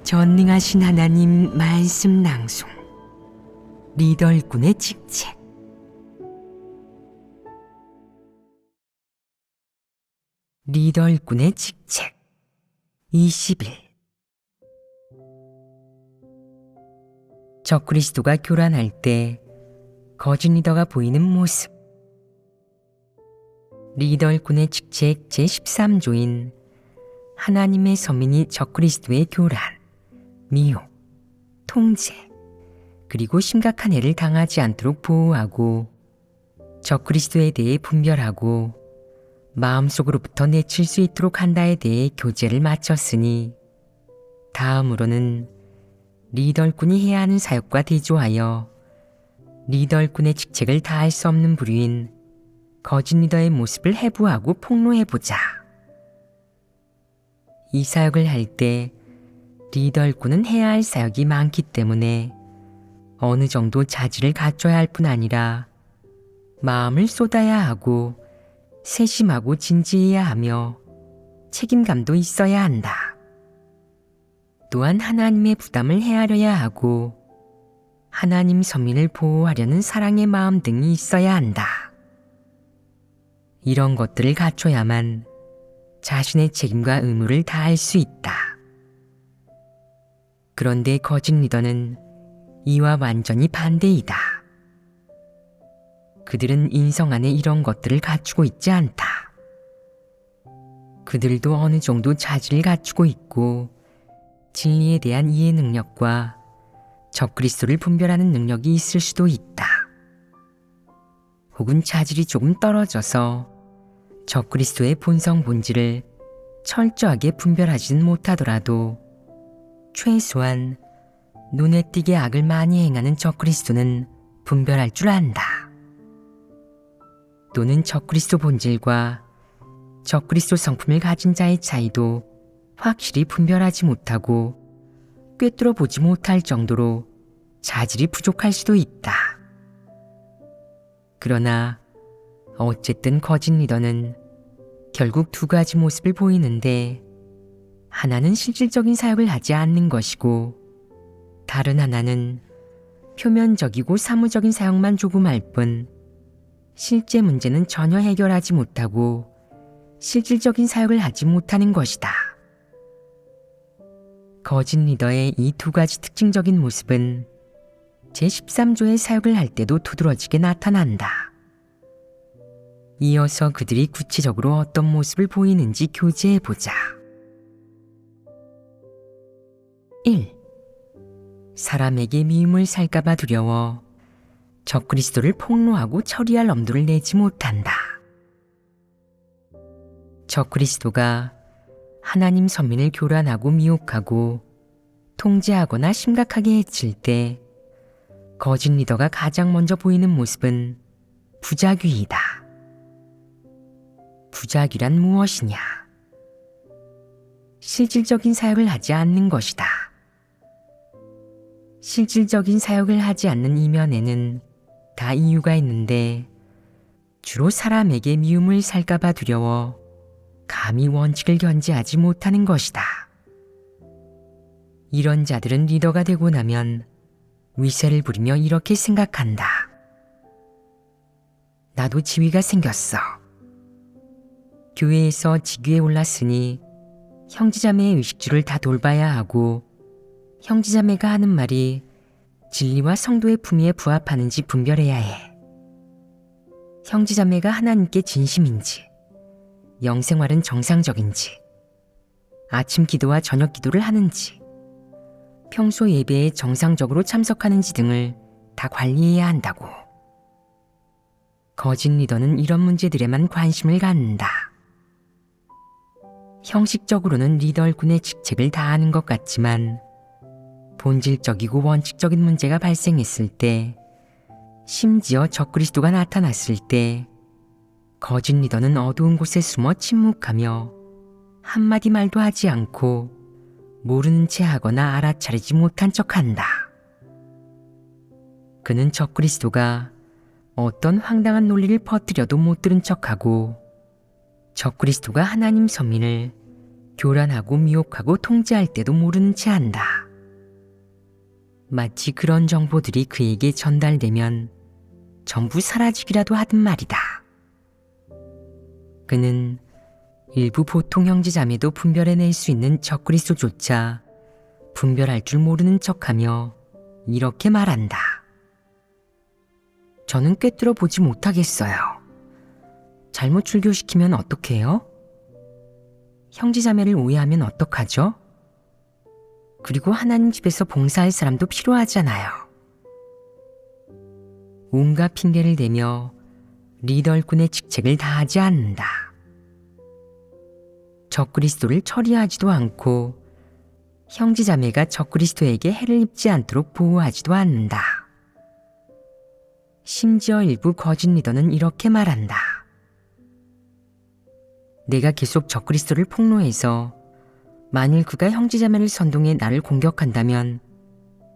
전능하신 하나님 말씀 낭송 리더 일꾼의 직책. 리더 일꾼의 직책 20일. 적그리스도가 교란할 때 거짓 리더가 보이는 모습. 리더 일꾼의 직책 제13조인 하나님의 서민이 적그리스도의 교란, 미혹, 통제, 그리고 심각한 해를 당하지 않도록 보호하고 적그리스도에 대해 분별하고 마음속으로부터 내칠 수 있도록 한다에 대해 교제를 마쳤으니, 다음으로는 리더 일꾼이 해야 하는 사역과 대조하여 리더 일꾼의 직책을 다할 수 없는 부류인 거짓 리더의 모습을 해부하고 폭로해보자. 이 사역을 할 때 리더 일꾼은 해야 할 사역이 많기 때문에 어느 정도 자질을 갖춰야 할 뿐 아니라 마음을 쏟아야 하고 세심하고 진지해야 하며 책임감도 있어야 한다. 또한 하나님의 부담을 헤아려야 하고 하나님 서민을 보호하려는 사랑의 마음 등이 있어야 한다. 이런 것들을 갖춰야만 자신의 책임과 의무를 다할 수 있다. 그런데 거짓 리더는 이와 완전히 반대이다. 그들은 인성 안에 이런 것들을 갖추고 있지 않다. 그들도 어느 정도 자질을 갖추고 있고 진리에 대한 이해 능력과 적그리스도를 분별하는 능력이 있을 수도 있다. 혹은 자질이 조금 떨어져서 적그리스도의 본성 본질을 철저하게 분별하지는 못하더라도 최소한 눈에 띄게 악을 많이 행하는 적그리스도는 분별할 줄 안다. 또는 적그리스도 본질과 적그리스도 성품을 가진 자의 차이도 확실히 분별하지 못하고 꿰뚫어 보지 못할 정도로 자질이 부족할 수도 있다. 그러나 어쨌든 거짓 리더는 결국 두 가지 모습을 보이는데, 하나는 실질적인 사역을 하지 않는 것이고 다른 하나는 표면적이고 사무적인 사역만 조금 할 뿐 실제 문제는 전혀 해결하지 못하고 실질적인 사역을 하지 못하는 것이다. 거짓 리더의 이 두 가지 특징적인 모습은 제13조의 사역을 할 때도 두드러지게 나타난다. 이어서 그들이 구체적으로 어떤 모습을 보이는지 교제해보자. 1. 사람에게 미움을 살까봐 두려워 적그리스도를 폭로하고 처리할 엄두를 내지 못한다. 적그리스도가 하나님 선민을 교란하고 미혹하고 통제하거나 심각하게 해칠 때 거짓 리더가 가장 먼저 보이는 모습은 부작위이다. 부작위란 무엇이냐? 실질적인 사역을 하지 않는 것이다. 실질적인 사역을 하지 않는 이면에는 다 이유가 있는데, 주로 사람에게 미움을 살까봐 두려워 감히 원칙을 견지하지 못하는 것이다. 이런 자들은 리더가 되고 나면 위세를 부리며 이렇게 생각한다. 나도 지위가 생겼어. 교회에서 직위에 올랐으니 형제자매의 의식주를 다 돌봐야 하고 형제자매가 하는 말이 진리와 성도의 품위에 부합하는지 분별해야 해. 형제자매가 하나님께 진심인지, 영생활은 정상적인지, 아침 기도와 저녁 기도를 하는지, 평소 예배에 정상적으로 참석하는지 등을 다 관리해야 한다고. 거짓 리더는 이런 문제들에만 관심을 갖는다. 형식적으로는 리더 일꾼의 직책을 다하는 것 같지만 본질적이고 원칙적인 문제가 발생했을 때, 심지어 적그리스도가 나타났을 때 거짓 리더는 어두운 곳에 숨어 침묵하며 한마디 말도 하지 않고 모르는 체 하거나 알아차리지 못한 척한다. 그는 적그리스도가 어떤 황당한 논리를 퍼뜨려도 못 들은 척하고 적그리스도가 하나님 선민을 교란하고 미혹하고 통제할 때도 모르는 채 한다. 마치 그런 정보들이 그에게 전달되면 전부 사라지기라도 하든 말이다. 그는 일부 보통 형제자매도 분별해낼 수 있는 적그리스도조차 분별할 줄 모르는 척하며 이렇게 말한다. 저는 꿰뚫어 보지 못하겠어요. 잘못 출교시키면 어떡해요? 형제자매를 오해하면 어떡하죠? 그리고 하나님 집에서 봉사할 사람도 필요하잖아요. 온갖 핑계를 대며 리더일꾼의 직책을 다하지 않는다. 적그리스도를 처리하지도 않고 형제자매가 적그리스도에게 해를 입지 않도록 보호하지도 않는다. 심지어 일부 거짓 리더는 이렇게 말한다. 내가 계속 적그리스도를 폭로해서 만일 그가 형제자매를 선동해 나를 공격한다면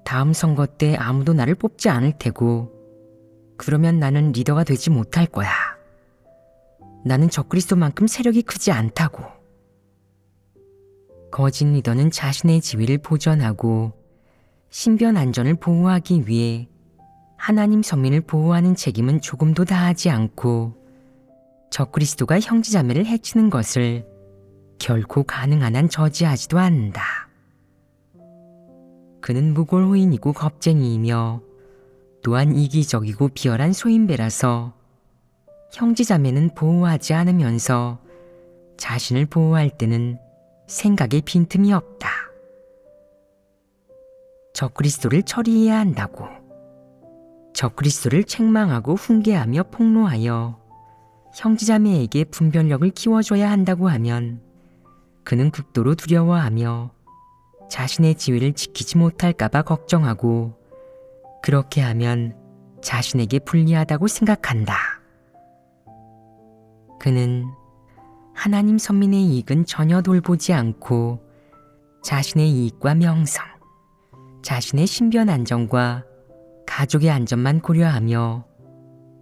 다음 선거 때 아무도 나를 뽑지 않을 테고 그러면 나는 리더가 되지 못할 거야. 나는 적그리스도만큼 세력이 크지 않다고. 거짓 리더는 자신의 지위를 보전하고 신변 안전을 보호하기 위해 하나님 선민을 보호하는 책임은 조금도 다하지 않고 적그리스도가 형제자매를 해치는 것을 결코 가능한 한 저지하지도 않는다. 그는 무골호인이고 겁쟁이이며 또한 이기적이고 비열한 소인배라서 형제자매는 보호하지 않으면서 자신을 보호할 때는 생각에 빈틈이 없다. 적그리스도를 처리해야 한다고. 적그리스도를 책망하고 훈계하며 폭로하여 형제자매에게 분별력을 키워줘야 한다고 하면 그는 극도로 두려워하며 자신의 지위를 지키지 못할까봐 걱정하고 그렇게 하면 자신에게 불리하다고 생각한다. 그는 하나님 선민의 이익은 전혀 돌보지 않고 자신의 이익과 명성, 자신의 신변 안정과 가족의 안전만 고려하며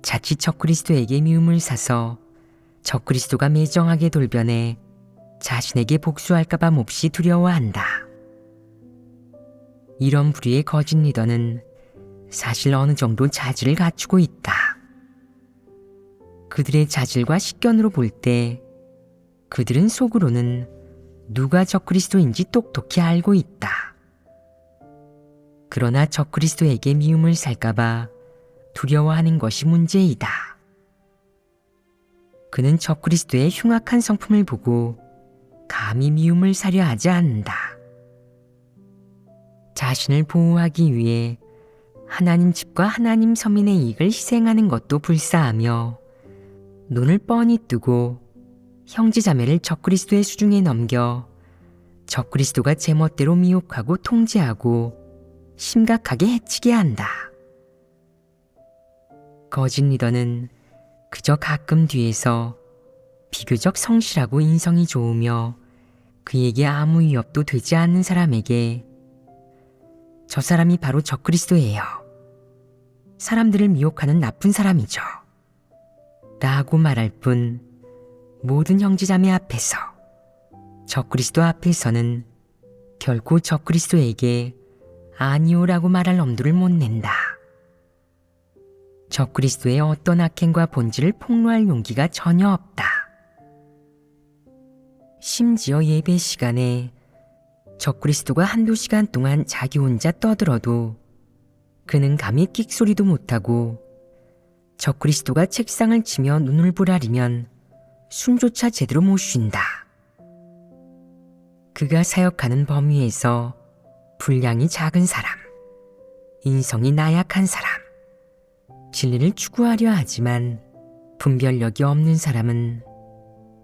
자칫 적그리스도에게 미움을 사서 적그리스도가 매정하게 돌변해 자신에게 복수할까봐 몹시 두려워한다. 이런 부류의 거짓 리더는 사실 어느 정도 자질을 갖추고 있다. 그들의 자질과 식견으로 볼 때 그들은 속으로는 누가 적그리스도인지 똑똑히 알고 있다. 그러나 적그리스도에게 미움을 살까봐 두려워하는 것이 문제이다. 그는 적그리스도의 흉악한 성품을 보고 감히 미움을 사려 하지 않는다. 자신을 보호하기 위해 하나님 집과 하나님 서민의 이익을 희생하는 것도 불사하며 눈을 뻔히 뜨고 형제자매를 적그리스도의 수중에 넘겨 적그리스도가 제멋대로 미혹하고 통제하고 심각하게 해치게 한다. 거짓 리더는 그저 가끔 뒤에서 비교적 성실하고 인성이 좋으며 그에게 아무 위협도 되지 않는 사람에게 저 사람이 바로 적그리스도예요. 사람들을 미혹하는 나쁜 사람이죠. 라고 말할 뿐 모든 형제자매 앞에서 적그리스도 앞에서는 결코 적그리스도에게 아니오라고 말할 엄두를 못 낸다. 적그리스도의 어떤 악행과 본질을 폭로할 용기가 전혀 없다. 심지어 예배 시간에 적그리스도가 한두 시간 동안 자기 혼자 떠들어도 그는 감히 끽소리도 못하고 적그리스도가 책상을 치며 눈을 부라리면 숨조차 제대로 못 쉰다. 그가 사역하는 범위에서 분량이 작은 사람, 인성이 나약한 사람, 진리를 추구하려 하지만 분별력이 없는 사람은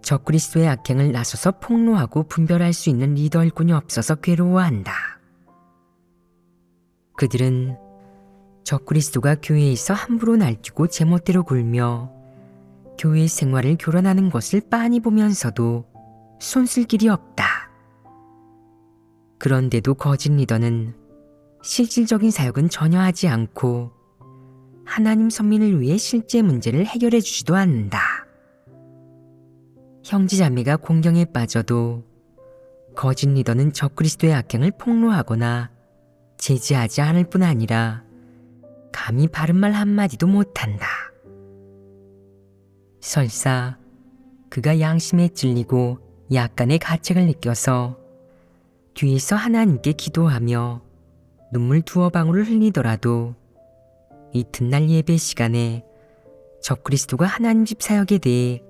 적그리스도의 악행을 나서서 폭로하고 분별할 수 있는 리더일꾼이 없어서 괴로워한다. 그들은 적그리스도가 교회에서 함부로 날뛰고 제멋대로 굴며 교회 생활을 교란하는 것을 빤히 보면서도 손쓸 길이 없다. 그런데도 거짓 리더는 실질적인 사역은 전혀 하지 않고 하나님 선민을 위해 실제 문제를 해결해 주지도 않는다. 형제자매가 공경에 빠져도 거짓 리더는 적그리스도의 악행을 폭로하거나 제지하지 않을 뿐 아니라 감히 바른 말 한마디도 못한다. 설사 그가 양심에 찔리고 약간의 가책을 느껴서 뒤에서 하나님께 기도하며 눈물 두어 방울을 흘리더라도 이튿날 예배 시간에 적그리스도가 하나님 집 사역에 대해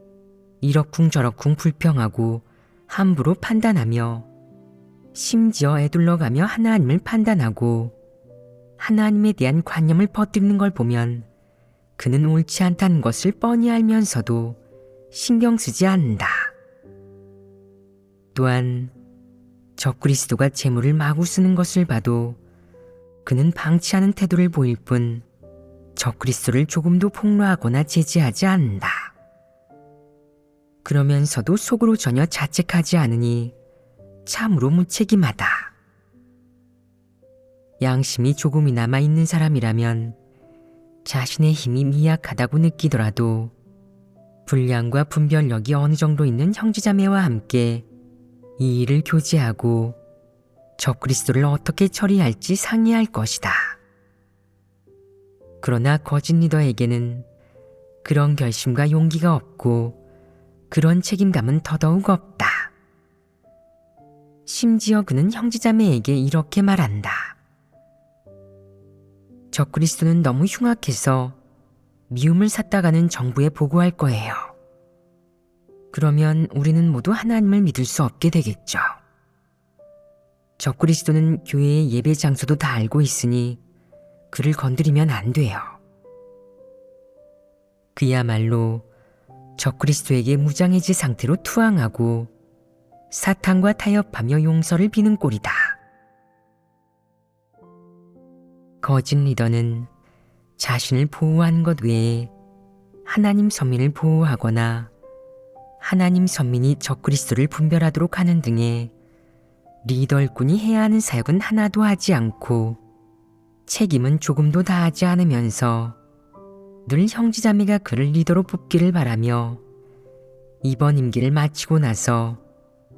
이러쿵저러쿵 불평하고 함부로 판단하며 심지어 애둘러가며 하나님을 판단하고 하나님에 대한 관념을 퍼뜨리는 걸 보면 그는 옳지 않다는 것을 뻔히 알면서도 신경 쓰지 않는다. 또한 적그리스도가 재물을 마구 쓰는 것을 봐도 그는 방치하는 태도를 보일 뿐 적그리스도를 조금도 폭로하거나 제지하지 않는다. 그러면서도 속으로 전혀 자책하지 않으니 참으로 무책임하다. 양심이 조금이나마 있는 사람이라면 자신의 힘이 미약하다고 느끼더라도 분량과 분별력이 어느 정도 있는 형제자매와 함께 이 일을 교제하고 적그리스도를 어떻게 처리할지 상의할 것이다. 그러나 거짓 리더에게는 그런 결심과 용기가 없고 그런 책임감은 더더욱 없다. 심지어 그는 형제자매에게 이렇게 말한다. 적그리스도는 너무 흉악해서 미움을 샀다가는 정부에 보고할 거예요. 그러면 우리는 모두 하나님을 믿을 수 없게 되겠죠. 적그리스도는 교회의 예배 장소도 다 알고 있으니 그를 건드리면 안 돼요. 그야말로 적그리스도에게 무장해제 상태로 투항하고 사탄과 타협하며 용서를 비는 꼴이다. 거짓 리더는 자신을 보호하는 것 외에 하나님 선민을 보호하거나 하나님 선민이 적그리스도를 분별하도록 하는 등의 리더 일꾼이 해야 하는 사역은 하나도 하지 않고 책임은 조금도 다하지 않으면서 늘 형제자매가 그를 리더로 뽑기를 바라며 이번 임기를 마치고 나서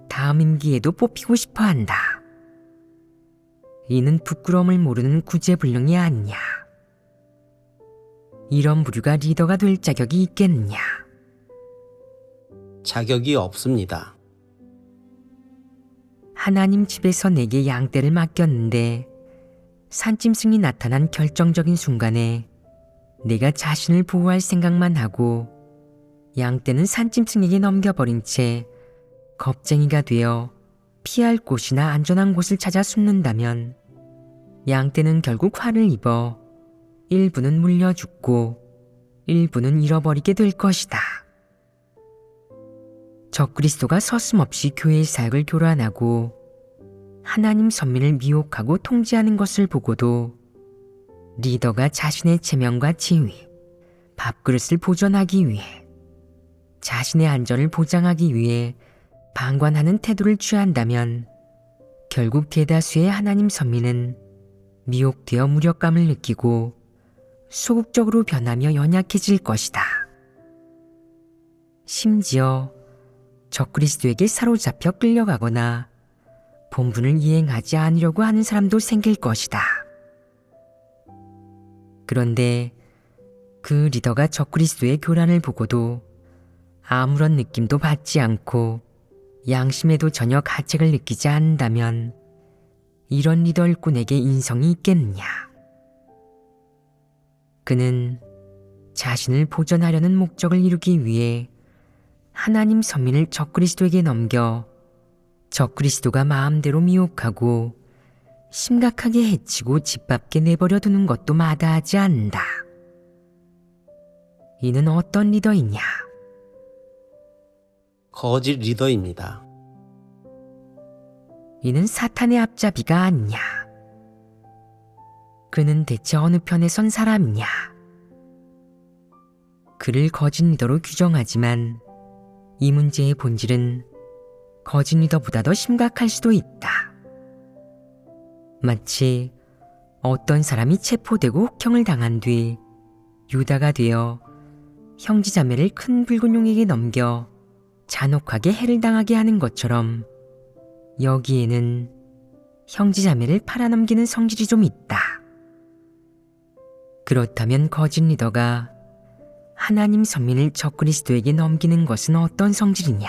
다음 임기에도 뽑히고 싶어 한다. 이는 부끄러움을 모르는 구제불능이 아니냐. 이런 부류가 리더가 될 자격이 있겠느냐. 자격이 없습니다. 하나님 집에서 내게 양떼를 맡겼는데 산짐승이 나타난 결정적인 순간에 내가 자신을 보호할 생각만 하고 양떼는 산짐승에게 넘겨버린 채 겁쟁이가 되어 피할 곳이나 안전한 곳을 찾아 숨는다면 양떼는 결국 화를 입어 일부는 물려 죽고 일부는 잃어버리게 될 것이다. 적그리스도가 서슴없이 교회의 사역을 교란하고 하나님 선민을 미혹하고 통제하는 것을 보고도 리더가 자신의 체면과 지위, 밥그릇을 보존하기 위해 자신의 안전을 보장하기 위해 방관하는 태도를 취한다면 결국 대다수의 하나님 선민은 미혹되어 무력감을 느끼고 소극적으로 변하며 연약해질 것이다. 심지어 적그리스도에게 사로잡혀 끌려가거나 본분을 이행하지 않으려고 하는 사람도 생길 것이다. 그런데 그 리더가 적그리스도의 교란을 보고도 아무런 느낌도 받지 않고 양심에도 전혀 가책을 느끼지 않는다면 이런 리더 일꾼에게 인성이 있겠느냐. 그는 자신을 보존하려는 목적을 이루기 위해 하나님 선민을 적그리스도에게 넘겨 적그리스도가 마음대로 미혹하고 심각하게 해치고 집 밖에 내버려 두는 것도 마다하지 않는다. 이는 어떤 리더이냐? 거짓 리더입니다. 이는 사탄의 앞잡이가 아니냐? 그는 대체 어느 편에 선 사람이냐? 그를 거짓 리더로 규정하지만 이 문제의 본질은 거짓 리더보다 더 심각할 수도 있다. 마치 어떤 사람이 체포되고 혹형을 당한 뒤 유다가 되어 형제자매를 큰 붉은 용에게 넘겨 잔혹하게 해를 당하게 하는 것처럼 여기에는 형제자매를 팔아넘기는 성질이 좀 있다. 그렇다면 거짓 리더가 하나님 선민을 적그리스도에게 넘기는 것은 어떤 성질이냐?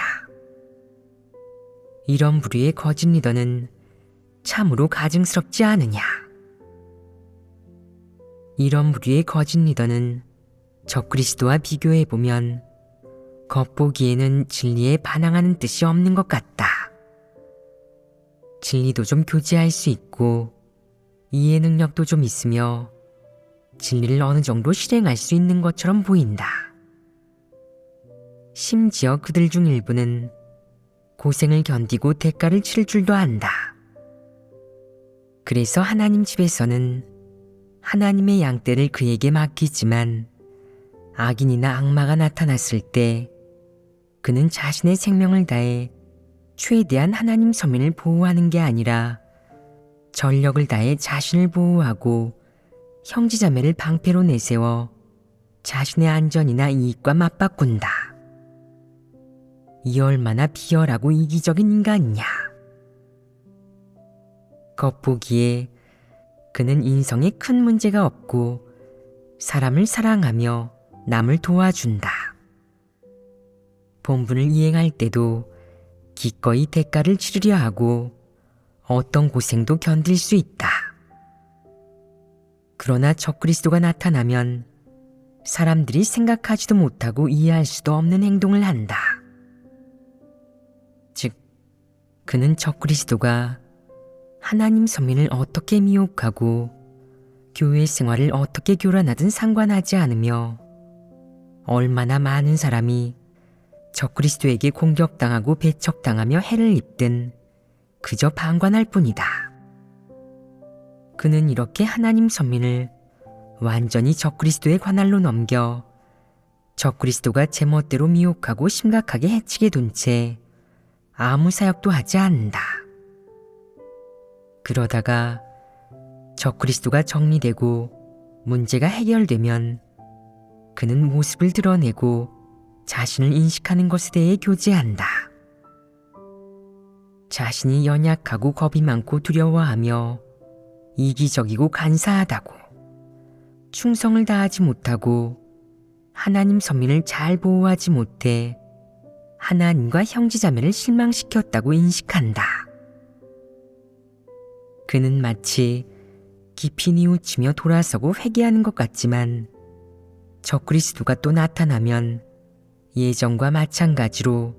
이런 부류의 거짓 리더는 참으로 가증스럽지 않으냐? 이런 부류의 거짓 리더는 적그리스도와 비교해보면 겉보기에는 진리에 반항하는 뜻이 없는 것 같다. 진리도 좀 교제할 수 있고 이해 능력도 좀 있으며 진리를 어느 정도 실행할 수 있는 것처럼 보인다. 심지어 그들 중 일부는 고생을 견디고 대가를 치를 줄도 안다. 그래서 하나님 집에서는 하나님의 양떼를 그에게 맡기지만 악인이나 악마가 나타났을 때 그는 자신의 생명을 다해 최대한 하나님 서민을 보호하는 게 아니라 전력을 다해 자신을 보호하고 형제자매를 방패로 내세워 자신의 안전이나 이익과 맞바꾼다. 이 얼마나 비열하고 이기적인 인간이냐. 겉보기에 그는 인성에 큰 문제가 없고 사람을 사랑하며 남을 도와준다. 본분을 이행할 때도 기꺼이 대가를 치르려 하고 어떤 고생도 견딜 수 있다. 그러나 적그리스도가 나타나면 사람들이 생각하지도 못하고 이해할 수도 없는 행동을 한다. 즉, 그는 적그리스도가 하나님 선민을 어떻게 미혹하고 교회 생활을 어떻게 교란하든 상관하지 않으며 얼마나 많은 사람이 적그리스도에게 공격당하고 배척당하며 해를 입든 그저 방관할 뿐이다. 그는 이렇게 하나님 선민을 완전히 적그리스도의 관할로 넘겨 적그리스도가 제멋대로 미혹하고 심각하게 해치게 둔 채 아무 사역도 하지 않는다. 그러다가 적그리스도가 정리되고 문제가 해결되면 그는 모습을 드러내고 자신을 인식하는 것에 대해 교제한다. 자신이 연약하고 겁이 많고 두려워하며 이기적이고 간사하다고 충성을 다하지 못하고 하나님 선민을 잘 보호하지 못해 하나님과 형제자매를 실망시켰다고 인식한다. 그는 마치 깊이 뉘우치며 돌아서고 회개하는 것 같지만 적그리스도가 또 나타나면 예전과 마찬가지로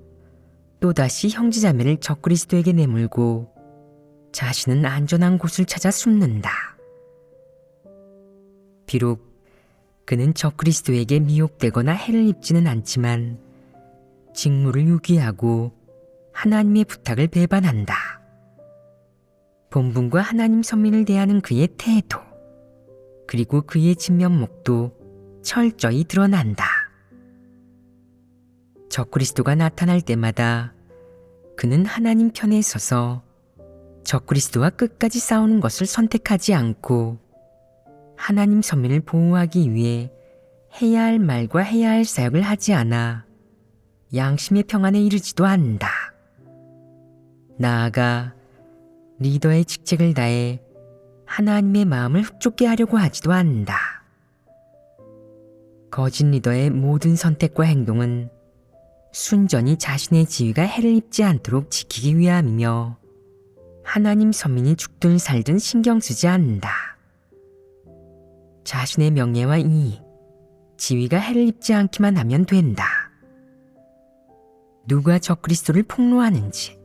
또다시 형제자매를 적그리스도에게 내몰고 자신은 안전한 곳을 찾아 숨는다. 비록 그는 적그리스도에게 미혹되거나 해를 입지는 않지만 직무를 유기하고 하나님의 부탁을 배반한다. 본분과 하나님 선민을 대하는 그의 태도, 그리고 그의 진면목도 철저히 드러난다. 적그리스도가 나타날 때마다 그는 하나님 편에 서서 적그리스도와 끝까지 싸우는 것을 선택하지 않고 하나님 선민을 보호하기 위해 해야 할 말과 해야 할 사역을 하지 않아 양심의 평안에 이르지도 않는다. 나아가 리더의 직책을 다해 하나님의 마음을 흡족게 하려고 하지도 않는다. 거짓 리더의 모든 선택과 행동은 순전히 자신의 지위가 해를 입지 않도록 지키기 위함이며 하나님 선민이 죽든 살든 신경 쓰지 않는다. 자신의 명예와 이익, 지위가 해를 입지 않기만 하면 된다. 누가 적그리스도를 폭로하는지,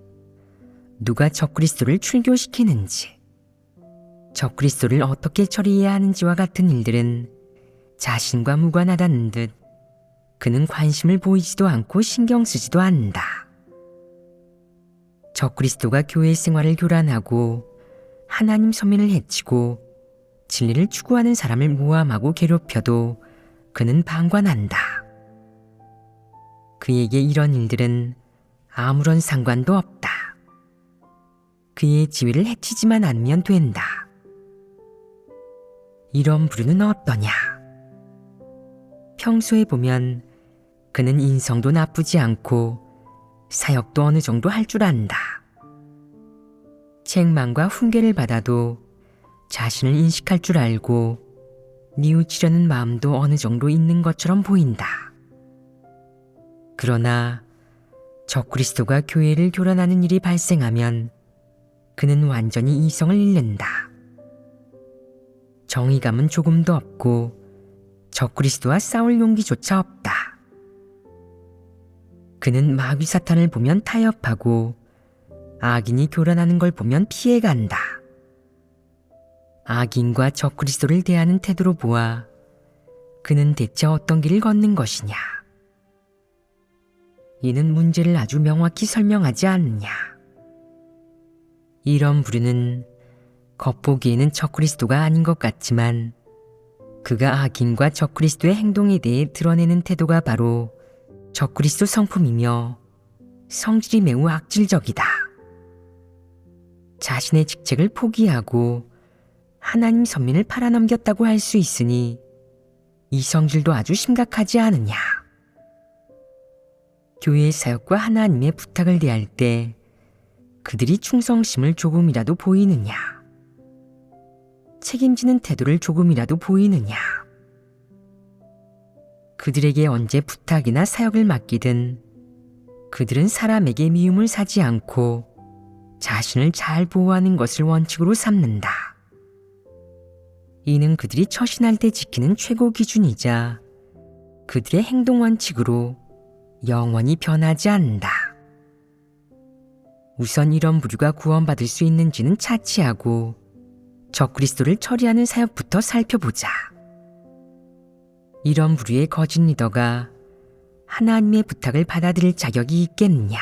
누가 적그리스도를 출교시키는지, 적그리스도를 어떻게 처리해야 하는지와 같은 일들은 자신과 무관하다는 듯 그는 관심을 보이지도 않고 신경 쓰지도 않는다. 적그리스도가 교회 생활을 교란하고 하나님 선민을 해치고 진리를 추구하는 사람을 모함하고 괴롭혀도 그는 방관한다. 그에게 이런 일들은 아무런 상관도 없다. 그의 지위를 해치지만 않으면 된다. 이런 부류는 어떠냐? 평소에 보면 그는 인성도 나쁘지 않고 사역도 어느 정도 할 줄 안다. 책망과 훈계를 받아도 자신을 인식할 줄 알고 뉘우치려는 마음도 어느 정도 있는 것처럼 보인다. 그러나 적그리스도가 교회를 교란하는 일이 발생하면 그는 완전히 이성을 잃는다. 정의감은 조금도 없고 적그리스도와 싸울 용기조차 없다. 그는 마귀 사탄을 보면 타협하고 악인이 교란하는 걸 보면 피해간다. 악인과 적그리스도를 대하는 태도로 보아 그는 대체 어떤 길을 걷는 것이냐? 이는 문제를 아주 명확히 설명하지 않느냐? 이런 부류는 겉보기에는 적그리스도가 아닌 것 같지만 그가 악인과 적그리스도의 행동에 대해 드러내는 태도가 바로 적그리스도 성품이며 성질이 매우 악질적이다. 자신의 직책을 포기하고 하나님 선민을 팔아넘겼다고 할 수 있으니 이 성질도 아주 심각하지 않으냐. 교회의 사역과 하나님의 부탁을 대할 때 그들이 충성심을 조금이라도 보이느냐. 책임지는 태도를 조금이라도 보이느냐. 그들에게 언제 부탁이나 사역을 맡기든 그들은 사람에게 미움을 사지 않고 자신을 잘 보호하는 것을 원칙으로 삼는다. 이는 그들이 처신할 때 지키는 최고 기준이자 그들의 행동 원칙으로 영원히 변하지 않는다. 우선 이런 부류가 구원받을 수 있는지는 차치하고 적그리스도를 처리하는 사역부터 살펴보자. 이런 부류의 거짓 리더가 하나님의 부탁을 받아들일 자격이 있겠느냐?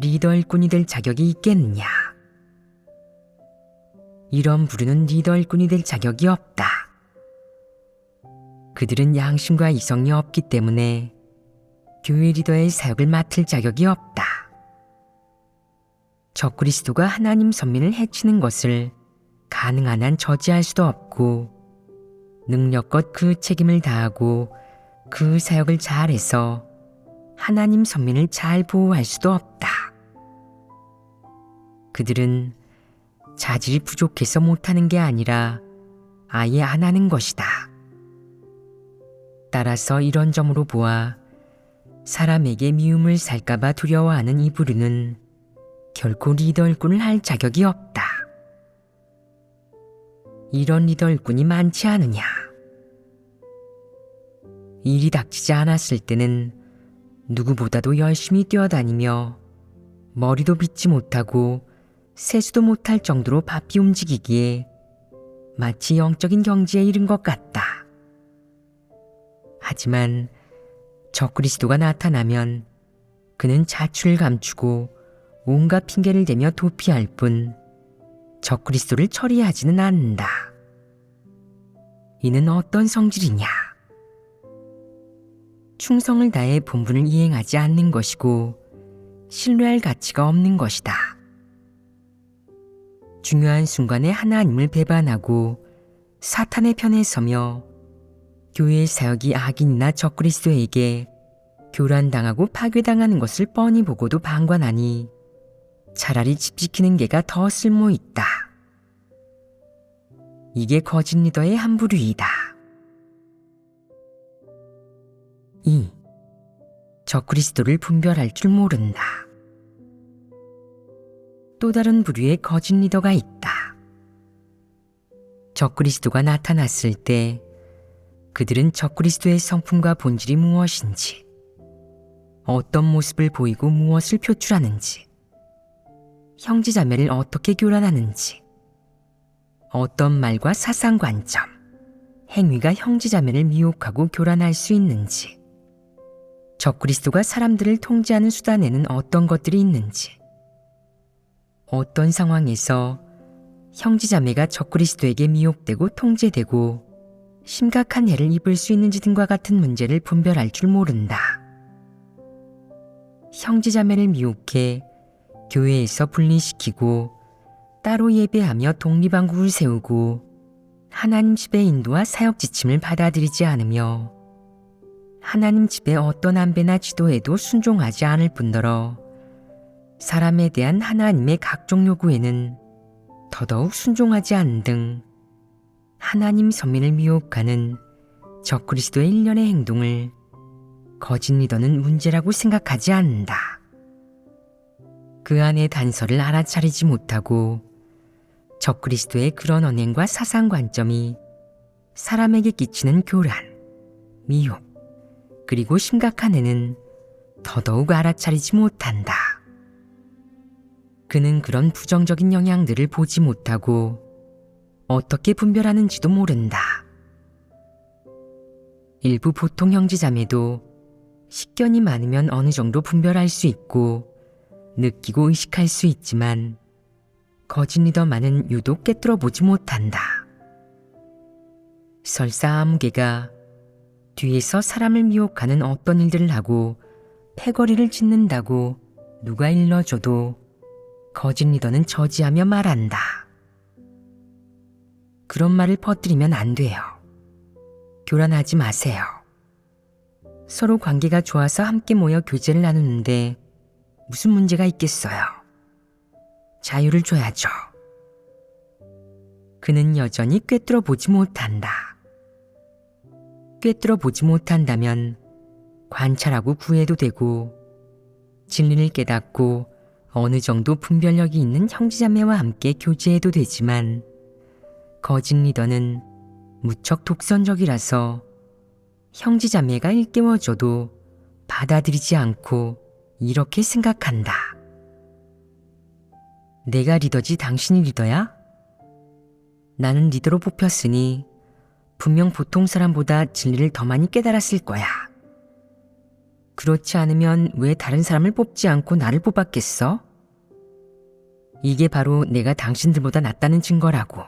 리더 일꾼이 될 자격이 있겠느냐? 이런 부류는 리더 일꾼이 될 자격이 없다. 그들은 양심과 이성이 없기 때문에 교회 리더의 사역을 맡을 자격이 없다. 적그리스도가 하나님 선민을 해치는 것을 가능한 한 저지할 수도 없고 능력껏 그 책임을 다하고 그 사역을 잘해서 하나님 선민을 잘 보호할 수도 없다. 그들은 자질이 부족해서 못하는 게 아니라 아예 안 하는 것이다. 따라서 이런 점으로 보아 사람에게 미움을 살까봐 두려워하는 이 부류는 결코 리더 일꾼을 할 자격이 없다. 이런 리더 일꾼이 많지 않으냐? 일이 닥치지 않았을 때는 누구보다도 열심히 뛰어다니며 머리도 빗지 못하고 세수도 못할 정도로 바삐 움직이기에 마치 영적인 경지에 이른 것 같다. 하지만 적그리스도가 나타나면 그는 자취를 감추고 온갖 핑계를 대며 도피할 뿐 적그리스도를 처리하지는 않는다. 이는 어떤 성질이냐? 충성을 다해 본분을 이행하지 않는 것이고 신뢰할 가치가 없는 것이다. 중요한 순간에 하나님을 배반하고 사탄의 편에 서며 교회의 사역이 악인이나 적그리스도에게 교란당하고 파괴당하는 것을 뻔히 보고도 방관하니 차라리 집 지키는 게가 더 쓸모있다. 이게 거짓 리더의 한 부류이다. 2. 적그리스도를 분별할 줄 모른다. 또 다른 부류의 거짓 리더가 있다. 적그리스도가 나타났을 때 그들은 적그리스도의 성품과 본질이 무엇인지, 어떤 모습을 보이고 무엇을 표출하는지, 형제자매를 어떻게 교란하는지, 어떤 말과 사상관점, 행위가 형제자매를 미혹하고 교란할 수 있는지, 적그리스도가 사람들을 통제하는 수단에는 어떤 것들이 있는지, 어떤 상황에서 형제자매가 적그리스도에게 미혹되고 통제되고 심각한 해를 입을 수 있는지 등과 같은 문제를 분별할 줄 모른다. 형제자매를 미혹해 교회에서 분리시키고 따로 예배하며 독립왕국을 세우고 하나님 집의 인도와 사역 지침을 받아들이지 않으며 하나님 집의 어떤 안배나 지도에도 순종하지 않을 뿐더러 사람에 대한 하나님의 각종 요구에는 더더욱 순종하지 않는 등 하나님 선민을 미혹하는 적그리스도의 일련의 행동을 거짓 리더는 문제라고 생각하지 않는다. 그 안의 단서를 알아차리지 못하고 적그리스도의 그런 언행과 사상 관점이 사람에게 끼치는 교란, 미혹, 그리고 심각한 해는 더더욱 알아차리지 못한다. 그는 그런 부정적인 영향들을 보지 못하고 어떻게 분별하는지도 모른다. 일부 보통 형제자매도 식견이 많으면 어느 정도 분별할 수 있고 느끼고 의식할 수 있지만 거짓 리더만은 유독 꿰뚫어 보지 못한다. 설사 아무개가 뒤에서 사람을 미혹하는 어떤 일들을 하고 패거리를 짓는다고 누가 일러줘도 거짓 리더는 저지하며 말한다. 그런 말을 퍼뜨리면 안 돼요. 교란하지 마세요. 서로 관계가 좋아서 함께 모여 교제를 나누는데 무슨 문제가 있겠어요. 자유를 줘야죠. 그는 여전히 꿰뚫어 보지 못한다. 꿰뚫어 보지 못한다면 관찰하고 구해도 되고 진리를 깨닫고 어느 정도 분별력이 있는 형제자매와 함께 교제해도 되지만 거짓 리더는 무척 독선적이라서 형제자매가 일깨워줘도 받아들이지 않고 이렇게 생각한다. 내가 리더지 당신이 리더야? 나는 리더로 뽑혔으니 분명 보통 사람보다 진리를 더 많이 깨달았을 거야. 그렇지 않으면 왜 다른 사람을 뽑지 않고 나를 뽑았겠어? 이게 바로 내가 당신들보다 낫다는 증거라고.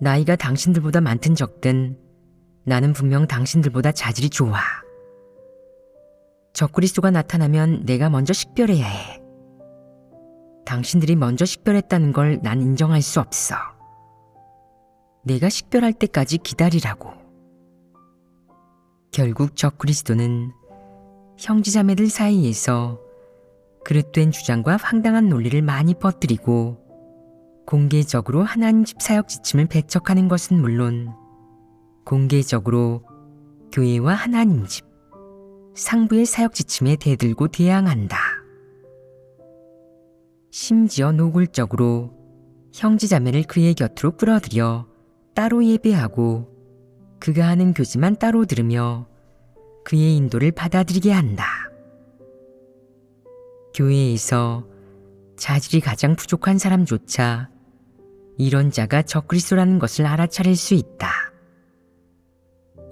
나이가 당신들보다 많든 적든 나는 분명 당신들보다 자질이 좋아. 적그리스도가 나타나면 내가 먼저 식별해야 해. 당신들이 먼저 식별했다는 걸 난 인정할 수 없어. 내가 식별할 때까지 기다리라고. 결국 적그리스도는 형제자매들 사이에서 그릇된 주장과 황당한 논리를 많이 퍼뜨리고 공개적으로 하나님 집 사역 지침을 배척하는 것은 물론 공개적으로 교회와 하나님 집, 상부의 사역 지침에 대들고 대항한다. 심지어 노골적으로 형제자매를 그의 곁으로 끌어들여 따로 예배하고 그가 하는 교지만 따로 들으며 그의 인도를 받아들이게 한다. 교회에서 자질이 가장 부족한 사람조차 이런 자가 적그리스도라는 것을 알아차릴 수 있다.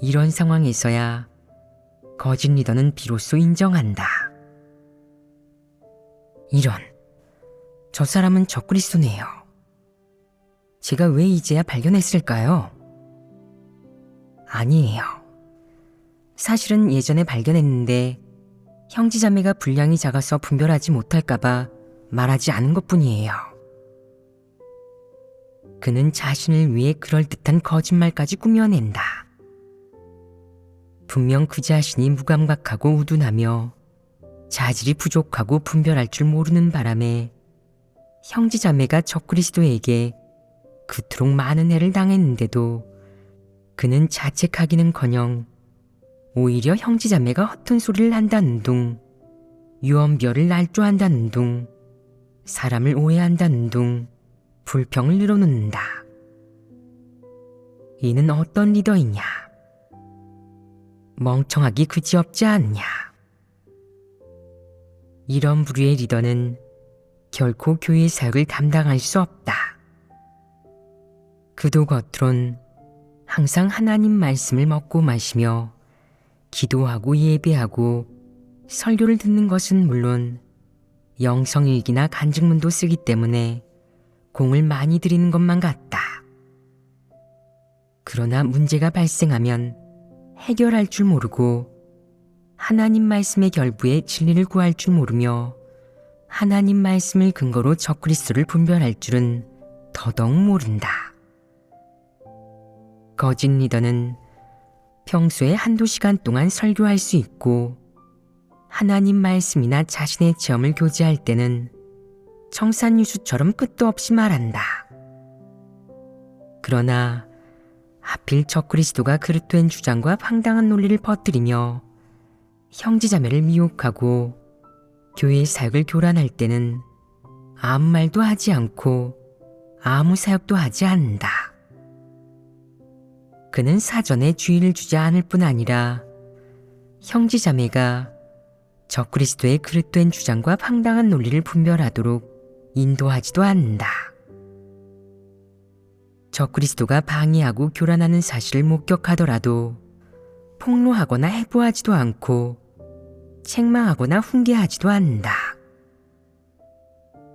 이런 상황에서야 거짓 리더는 비로소 인정한다. 이런, 저 사람은 적그리스도네요. 제가 왜 이제야 발견했을까요? 아니에요. 사실은 예전에 발견했는데 형제자매가 분량이 작아서 분별하지 못할까봐 말하지 않은 것뿐이에요. 그는 자신을 위해 그럴듯한 거짓말까지 꾸며낸다. 분명 그 자신이 무감각하고 우둔하며 자질이 부족하고 분별할 줄 모르는 바람에 형제자매가 적그리스도에게 그토록 많은 해를 당했는데도 그는 자책하기는커녕 오히려 형제자매가 허튼 소리를 한다는 둥, 유언비어를 날조한다는 둥, 사람을 오해한다는 둥 불평을 늘어놓는다. 이는 어떤 리더이냐? 멍청하기 그지없지 않냐? 이런 부류의 리더는 결코 교회 사역을 담당할 수 없다. 그도 겉으론 항상 하나님 말씀을 먹고 마시며 기도하고 예배하고 설교를 듣는 것은 물론 영성일기나 간증문도 쓰기 때문에 공을 많이 들이는 것만 같다. 그러나 문제가 발생하면 해결할 줄 모르고 하나님 말씀의 결부에 진리를 구할 줄 모르며 하나님 말씀을 근거로 적그리스도를 분별할 줄은 더더욱 모른다. 거짓 리더는 평소에 한두 시간 동안 설교할 수 있고 하나님 말씀이나 자신의 체험을 교제할 때는 청산유수처럼 끝도 없이 말한다. 그러나 하필 적그리스도가 그릇된 주장과 황당한 논리를 퍼뜨리며 형제자매를 미혹하고 교회의 사역을 교란할 때는 아무 말도 하지 않고 아무 사역도 하지 않는다. 그는 사전에 주의를 주지 않을 뿐 아니라 형제자매가 적그리스도의 그릇된 주장과 황당한 논리를 분별하도록 인도하지도 않는다. 적그리스도가 방해하고 교란하는 사실을 목격하더라도 폭로하거나 해부하지도 않고 책망하거나 훈계하지도 않는다.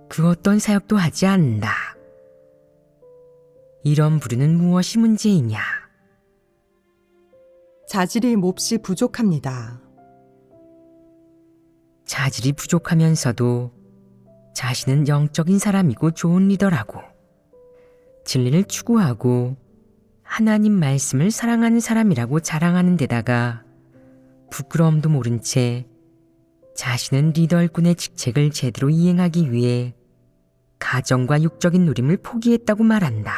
그 어떤 사역도 하지 않는다. 이런 부류는 무엇이 문제이냐? 자질이 몹시 부족합니다. 자질이 부족하면서도 자신은 영적인 사람이고 좋은 리더라고 진리를 추구하고 하나님 말씀을 사랑하는 사람이라고 자랑하는 데다가 부끄러움도 모른 채 자신은 리더 일꾼의 직책을 제대로 이행하기 위해 가정과 육적인 누림을 포기했다고 말한다.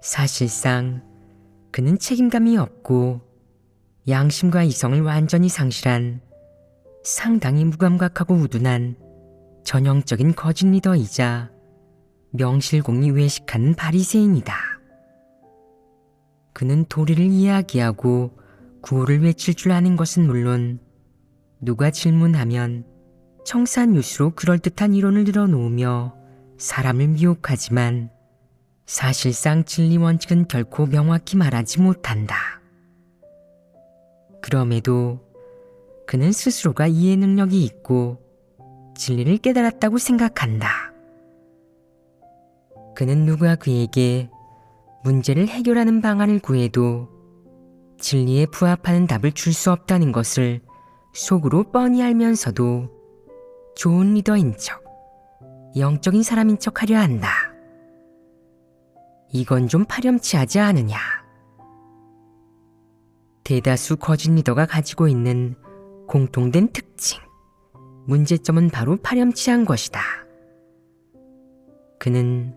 사실상 그는 책임감이 없고 양심과 이성을 완전히 상실한 상당히 무감각하고 우둔한 전형적인 거짓 리더이자 명실공히 외식하는 바리새인이다. 그는 도리를 이야기하고 구호를 외칠 줄 아는 것은 물론 누가 질문하면 청산유수로 그럴듯한 이론을 늘어놓으며 사람을 미혹하지만 사실상 진리 원칙은 결코 명확히 말하지 못한다. 그럼에도 그는 스스로가 이해 능력이 있고 진리를 깨달았다고 생각한다. 그는 누가 그에게 문제를 해결하는 방안을 구해도 진리에 부합하는 답을 줄 수 없다는 것을 속으로 뻔히 알면서도 좋은 리더인 척, 영적인 사람인 척 하려 한다. 이건 좀 파렴치하지 않으냐? 대다수 거짓 리더가 가지고 있는 공통된 특징, 문제점은 바로 파렴치한 것이다. 그는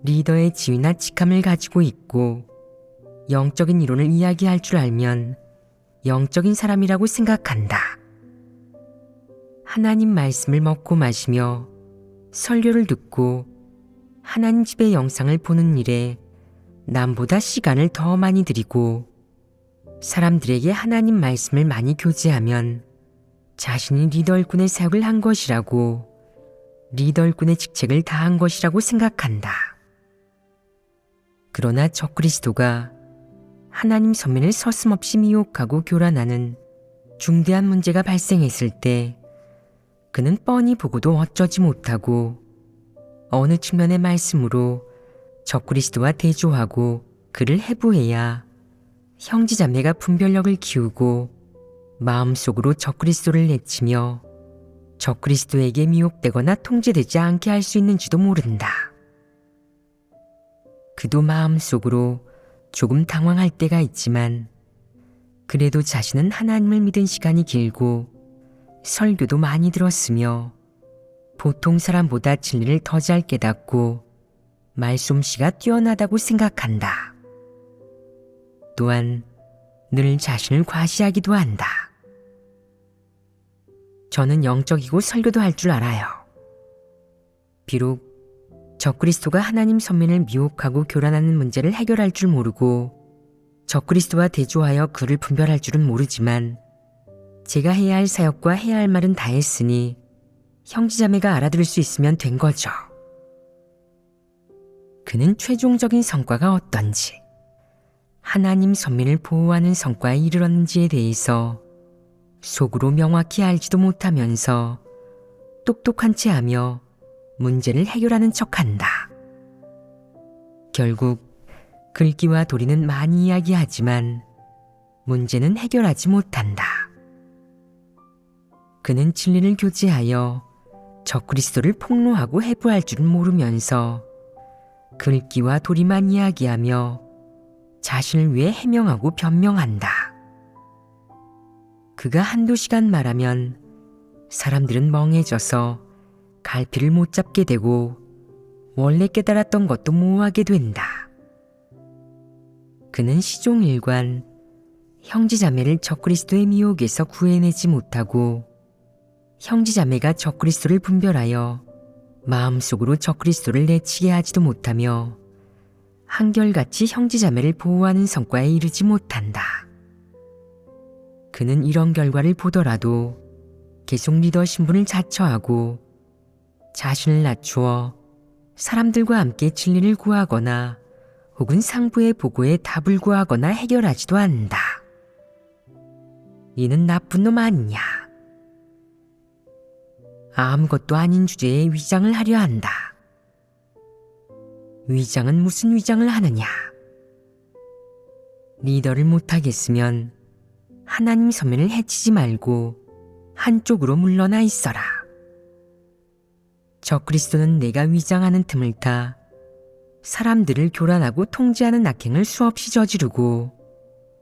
리더의 지위나 직함을 가지고 있고 영적인 이론을 이야기할 줄 알면 영적인 사람이라고 생각한다. 하나님 말씀을 먹고 마시며 설교를 듣고 하나님 집의 영상을 보는 일에 남보다 시간을 더 많이 들이고 사람들에게 하나님 말씀을 많이 교제하면 자신이 리더 일꾼의 사역을 한 것이라고, 리더 일꾼의 직책을 다한 것이라고 생각한다. 그러나 적그리스도가 하나님 선민을 서슴없이 미혹하고 교란하는 중대한 문제가 발생했을 때 그는 뻔히 보고도 어쩌지 못하고 어느 측면의 말씀으로 적그리스도와 대조하고 그를 해부해야 형제자매가 분별력을 키우고 마음속으로 적그리스도를 내치며 적그리스도에게 미혹되거나 통제되지 않게 할 수 있는지도 모른다. 그도 마음속으로 조금 당황할 때가 있지만 그래도 자신은 하나님을 믿은 시간이 길고 설교도 많이 들었으며 보통 사람보다 진리를 더 잘 깨닫고 말솜씨가 뛰어나다고 생각한다. 또한 늘 자신을 과시하기도 한다. 저는 영적이고 설교도 할 줄 알아요. 비록 적그리스도가 하나님 선민을 미혹하고 교란하는 문제를 해결할 줄 모르고 적그리스도와 대조하여 그를 분별할 줄은 모르지만 제가 해야 할 사역과 해야 할 말은 다 했으니 형제자매가 알아들을 수 있으면 된 거죠. 그는 최종적인 성과가 어떤지, 하나님 선민을 보호하는 성과에 이르렀는지에 대해서 속으로 명확히 알지도 못하면서 똑똑한 채 하며 문제를 해결하는 척한다. 결국 글귀와 도리는 많이 이야기하지만 문제는 해결하지 못한다. 그는 진리를 교제하여 적그리스도를 폭로하고 해부할 줄은 모르면서 글귀와 도리만 이야기하며 자신을 위해 해명하고 변명한다. 그가 한두 시간 말하면 사람들은 멍해져서 갈피를 못 잡게 되고 원래 깨달았던 것도 모호하게 된다. 그는 시종일관 형제자매를 적그리스도의 미혹에서 구해내지 못하고 형제자매가 적그리스도를 분별하여 마음속으로 적그리스도를 내치게 하지도 못하며 한결같이 형제자매를 보호하는 성과에 이르지 못한다. 그는 이런 결과를 보더라도 계속 리더 신분을 자처하고 자신을 낮추어 사람들과 함께 진리를 구하거나 혹은 상부의 보고에 답을 구하거나 해결하지도 않는다. 이는 나쁜 놈 아니냐. 아무것도 아닌 주제에 위장을 하려 한다. 위장은 무슨 위장을 하느냐. 리더를 못하겠으면 하나님 서면을 해치지 말고 한쪽으로 물러나 있어라. 적그리스도는 내가 위장하는 틈을 타 사람들을 교란하고 통제하는 악행을 수없이 저지르고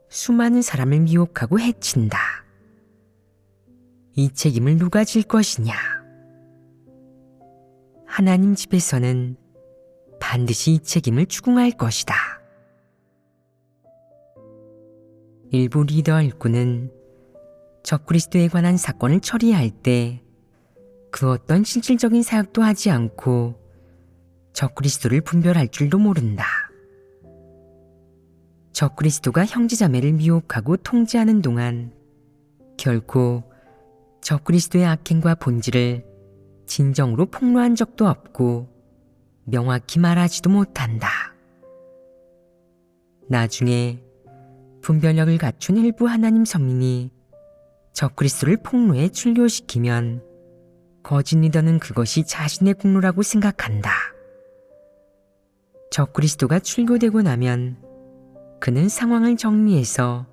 수많은 사람을 미혹하고 해친다. 이 책임을 누가 질 것이냐? 하나님 집에서는 반드시 이 책임을 추궁할 것이다. 일부 리더 일꾼은 적그리스도에 관한 사건을 처리할 때 그 어떤 실질적인 사역도 하지 않고 적그리스도를 분별할 줄도 모른다. 적그리스도가 형제자매를 미혹하고 통제하는 동안 결코 적그리스도의 악행과 본질을 진정으로 폭로한 적도 없고 명확히 말하지도 못한다. 나중에 분별력을 갖춘 일부 하나님 선민이 적그리스도를 폭로해 출교시키면 거짓 리더는 그것이 자신의 공로라고 생각한다. 적그리스도가 출교되고 나면 그는 상황을 정리해서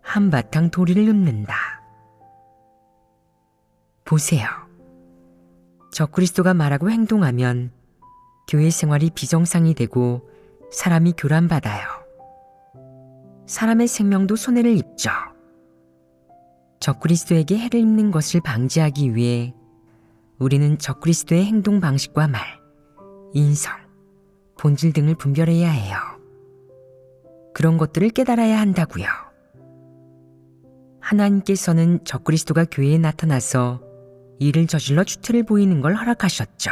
한바탕 도리를 읊는다. 보세요. 적그리스도가 말하고 행동하면 교회 생활이 비정상이 되고 사람이 교란받아요. 사람의 생명도 손해를 입죠. 적그리스도에게 해를 입는 것을 방지하기 위해 우리는 적그리스도의 행동 방식과 말, 인성, 본질 등을 분별해야 해요. 그런 것들을 깨달아야 한다고요. 하나님께서는 적그리스도가 교회에 나타나서 일을 저질러 추태를 보이는 걸 허락하셨죠.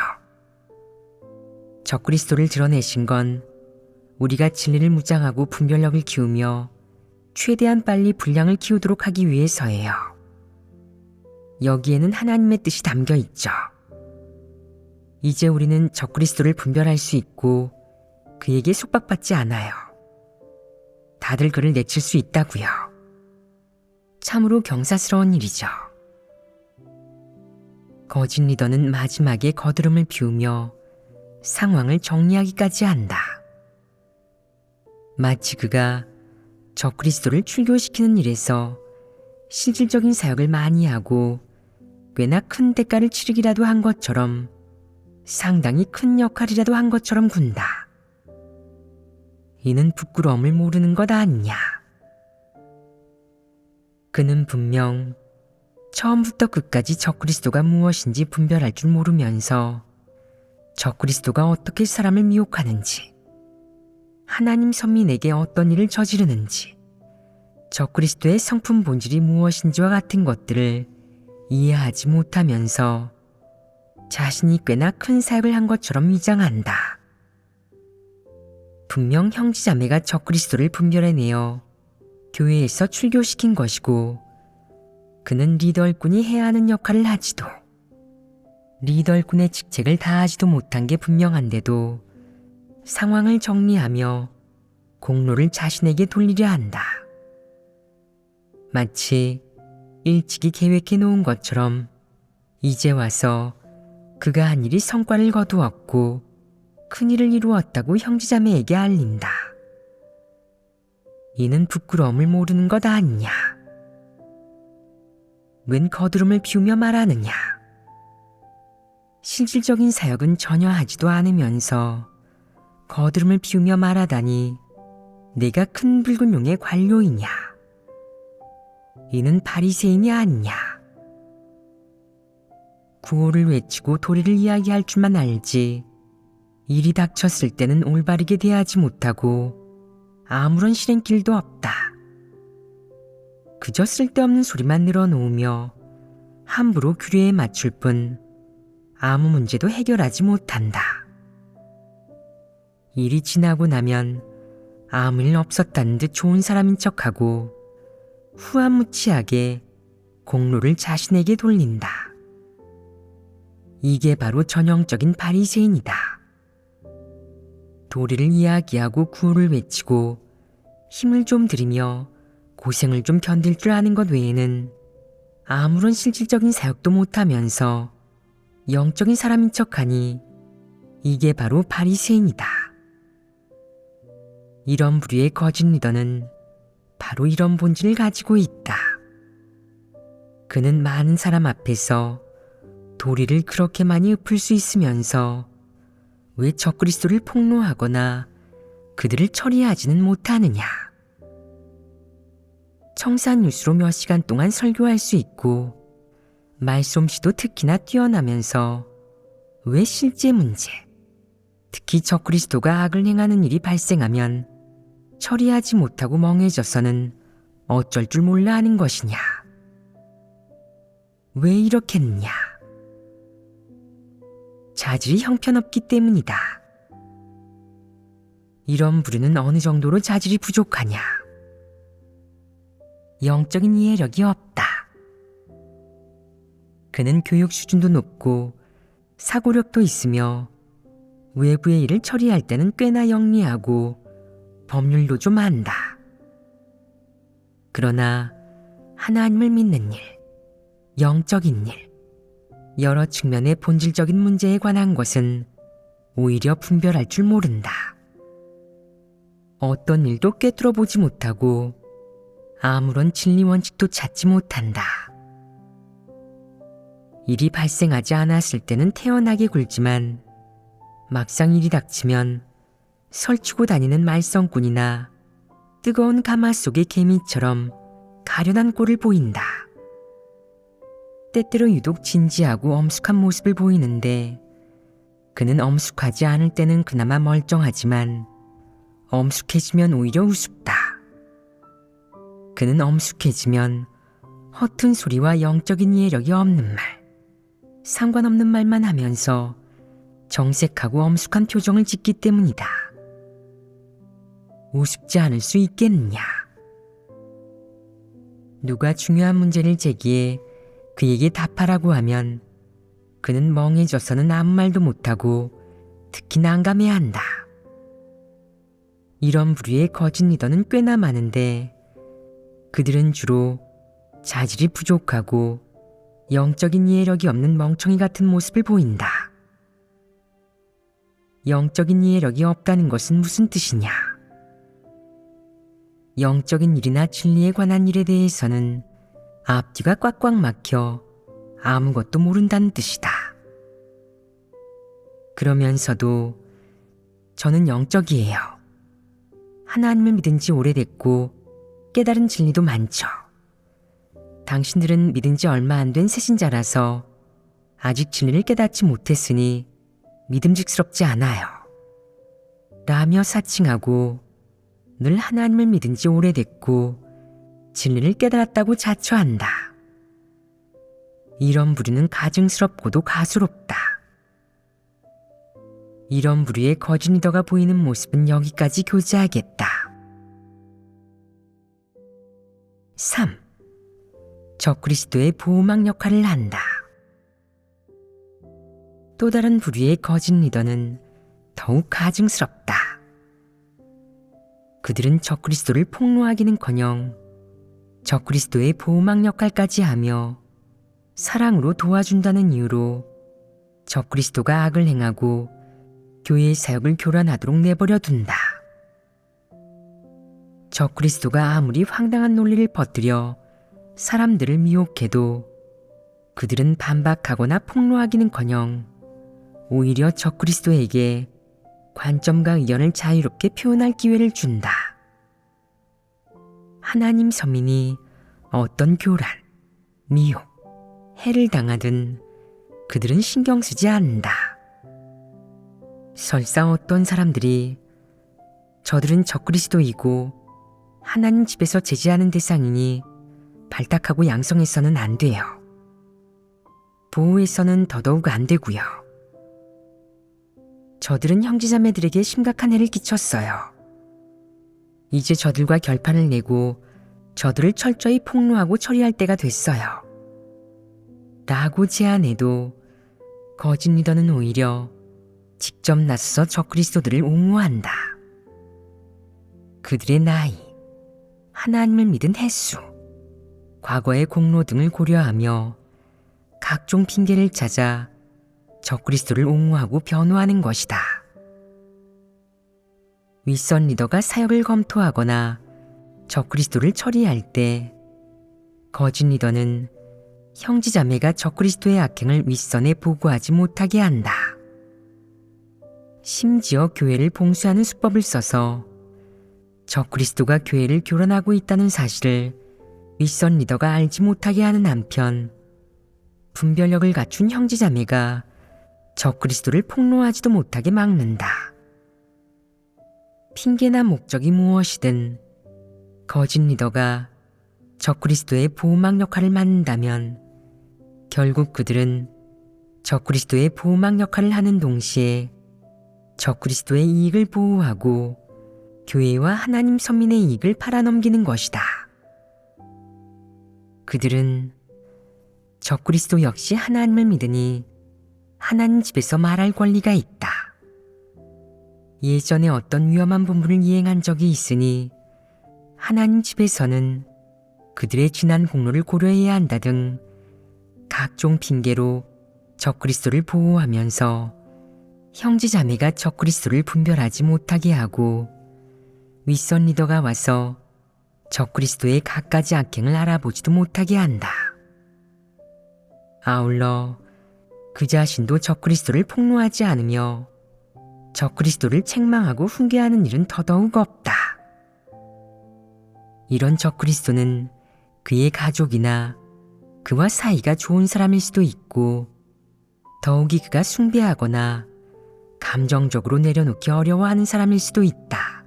적그리스도를 드러내신 건 우리가 진리를 무장하고 분별력을 키우며 최대한 빨리 분량을 키우도록 하기 위해서예요. 여기에는 하나님의 뜻이 담겨 있죠. 이제 우리는 적그리스도를 분별할 수 있고 그에게 속박받지 않아요. 다들 그를 내칠 수 있다고요. 참으로 경사스러운 일이죠. 거짓 리더는 마지막에 거드름을 피우며 상황을 정리하기까지 한다. 마치 그가 적그리스도를 출교시키는 일에서 실질적인 사역을 많이 하고 꽤나 큰 대가를 치르기라도 한 것처럼 상당히 큰 역할이라도 한 것처럼 군다. 이는 부끄러움을 모르는 것 아니냐. 그는 분명 처음부터 끝까지 적그리스도가 무엇인지 분별할 줄 모르면서 적그리스도가 어떻게 사람을 미혹하는지, 하나님 선민에게 어떤 일을 저지르는지, 적그리스도의 성품 본질이 무엇인지와 같은 것들을 이해하지 못하면서 자신이 꽤나 큰 사역을 한 것처럼 위장한다. 분명 형제자매가 적그리스도를 분별해내어 교회에서 출교시킨 것이고 그는 리더일꾼이 해야 하는 역할을 하지도 리더일꾼의 직책을 다하지도 못한 게 분명한데도 상황을 정리하며 공로를 자신에게 돌리려 한다. 마치 일찍이 계획해 놓은 것처럼 이제 와서 그가 한 일이 성과를 거두었고 큰 일을 이루었다고 형제자매에게 알린다. 이는 부끄러움을 모르는 것 아니냐. 웬 거드름을 피우며 말하느냐. 실질적인 사역은 전혀 하지도 않으면서 거드름을 피우며 말하다니 내가 큰 붉은 용의 관료이냐. 이는 바리새인이 아니냐. 구호를 외치고 도리를 이야기할 줄만 알지 일이 닥쳤을 때는 올바르게 대하지 못하고 아무런 실행길도 없다. 그저 쓸데없는 소리만 늘어놓으며 함부로 규례에 맞출 뿐 아무 문제도 해결하지 못한다. 일이 지나고 나면 아무 일 없었다는 듯 좋은 사람인 척하고 후안무치하게 공로를 자신에게 돌린다. 이게 바로 전형적인 바리새인이다. 도리를 이야기하고 구호를 외치고 힘을 좀 들이며 고생을 좀 견딜 줄 아는 것 외에는 아무런 실질적인 사역도 못하면서 영적인 사람인 척하니 이게 바로 바리새인이다. 이런 부류의 거짓 리더는 바로 이런 본질을 가지고 있다. 그는 많은 사람 앞에서 도리를 그렇게 많이 읊을 수 있으면서 왜 적그리스도를 폭로하거나 그들을 처리하지는 못하느냐. 청산 뉴스로 몇 시간 동안 설교할 수 있고 말솜씨도 특히나 뛰어나면서 왜 실제 문제, 특히 적그리스도가 악을 행하는 일이 발생하면 처리하지 못하고 멍해져서는 어쩔 줄 몰라 하는 것이냐. 왜 이렇겠느냐. 자질이 형편없기 때문이다. 이런 부류는 어느 정도로 자질이 부족하냐. 영적인 이해력이 없다. 그는 교육 수준도 높고 사고력도 있으며 외부의 일을 처리할 때는 꽤나 영리하고 법률도 좀 안다. 그러나 하나님을 믿는 일, 영적인 일, 여러 측면의 본질적인 문제에 관한 것은 오히려 분별할 줄 모른다. 어떤 일도 꿰뚫어 보지 못하고 아무런 진리 원칙도 찾지 못한다. 일이 발생하지 않았을 때는 태연하게 굴지만 막상 일이 닥치면 설치고 다니는 말썽꾼이나 뜨거운 가마 속의 개미처럼 가련한 꼴을 보인다. 때때로 유독 진지하고 엄숙한 모습을 보이는데 그는 엄숙하지 않을 때는 그나마 멀쩡하지만 엄숙해지면 오히려 우습다. 그는 엄숙해지면 허튼 소리와 영적인 이해력이 없는 말, 상관없는 말만 하면서 정색하고 엄숙한 표정을 짓기 때문이다. 우습지 않을 수 있겠느냐. 누가 중요한 문제를 제기해 그에게 답하라고 하면 그는 멍해져서는 아무 말도 못하고 특히 난감해한다. 이런 부류의 거짓 리더는 꽤나 많은데 그들은 주로 자질이 부족하고 영적인 이해력이 없는 멍청이 같은 모습을 보인다. 영적인 이해력이 없다는 것은 무슨 뜻이냐? 영적인 일이나 진리에 관한 일에 대해서는 앞뒤가 꽉꽉 막혀 아무것도 모른다는 뜻이다. 그러면서도 저는 영적이에요. 하나님을 믿은 지 오래됐고 깨달은 진리도 많죠. 당신들은 믿은 지 얼마 안 된 새신자라서 아직 진리를 깨닫지 못했으니 믿음직스럽지 않아요. 라며 사칭하고 늘 하나님을 믿은 지 오래됐고 진리를 깨달았다고 자처한다. 이런 부류는 가증스럽고도 가소롭다. 이런 부류의 거짓 리더가 보이는 모습은 여기까지 교제하겠다. 3. 적그리스도의 보호막 역할을 한다. 또 다른 부류의 거짓 리더는 더욱 가증스럽다. 그들은 적그리스도를 폭로하기는커녕 적그리스도의 보호막 역할까지 하며 사랑으로 도와준다는 이유로 적그리스도가 악을 행하고 교회의 사역을 교란하도록 내버려 둔다. 적그리스도가 아무리 황당한 논리를 퍼뜨려 사람들을 미혹해도 그들은 반박하거나 폭로하기는커녕 오히려 적그리스도에게 관점과 의견을 자유롭게 표현할 기회를 준다. 하나님 서민이 어떤 교란, 미혹, 해를 당하든 그들은 신경 쓰지 않는다. 설사 어떤 사람들이 저들은 적그리스도이고 하나님 집에서 제지하는 대상이니 발탁하고 양성해서는 안 돼요. 보호해서는 더더욱 안 되고요. 저들은 형제자매들에게 심각한 해를 끼쳤어요. 이제 저들과 결판을 내고 저들을 철저히 폭로하고 처리할 때가 됐어요. 라고 제안해도 거짓 리더는 오히려 직접 나서서 적그리스도들을 옹호한다. 그들의 나이, 하나님을 믿은 횟수, 과거의 공로 등을 고려하며 각종 핑계를 찾아 적그리스도를 옹호하고 변호하는 것이다. 윗선 리더가 사역을 검토하거나 적그리스도를 처리할 때 거짓 리더는 형제자매가 적그리스도의 악행을 윗선에 보고하지 못하게 한다. 심지어 교회를 봉쇄하는 수법을 써서 적그리스도가 교회를 교란하고 있다는 사실을 윗선 리더가 알지 못하게 하는 한편 분별력을 갖춘 형제자매가 적그리스도를 폭로하지도 못하게 막는다. 핑계나 목적이 무엇이든 거짓 리더가 적그리스도의 보호막 역할을 맡는다면 결국 그들은 적그리스도의 보호막 역할을 하는 동시에 적그리스도의 이익을 보호하고 교회와 하나님 선민의 이익을 팔아넘기는 것이다. 그들은 적그리스도 역시 하나님을 믿으니 하나님 집에서 말할 권리가 있다. 예전에 어떤 위험한 본분을 이행한 적이 있으니 하나님 집에서는 그들의 지난 공로를 고려해야 한다 등 각종 핑계로 적그리스도를 보호하면서 형제자매가 적그리스도를 분별하지 못하게 하고 윗선 리더가 와서 적그리스도의 갖가지 악행을 알아보지도 못하게 한다. 아울러 그 자신도 적그리스도를 폭로하지 않으며 적그리스도를 책망하고 훈계하는 일은 더더욱 없다. 이런 적그리스도는 그의 가족이나 그와 사이가 좋은 사람일 수도 있고 더욱이 그가 숭배하거나 감정적으로 내려놓기 어려워하는 사람일 수도 있다.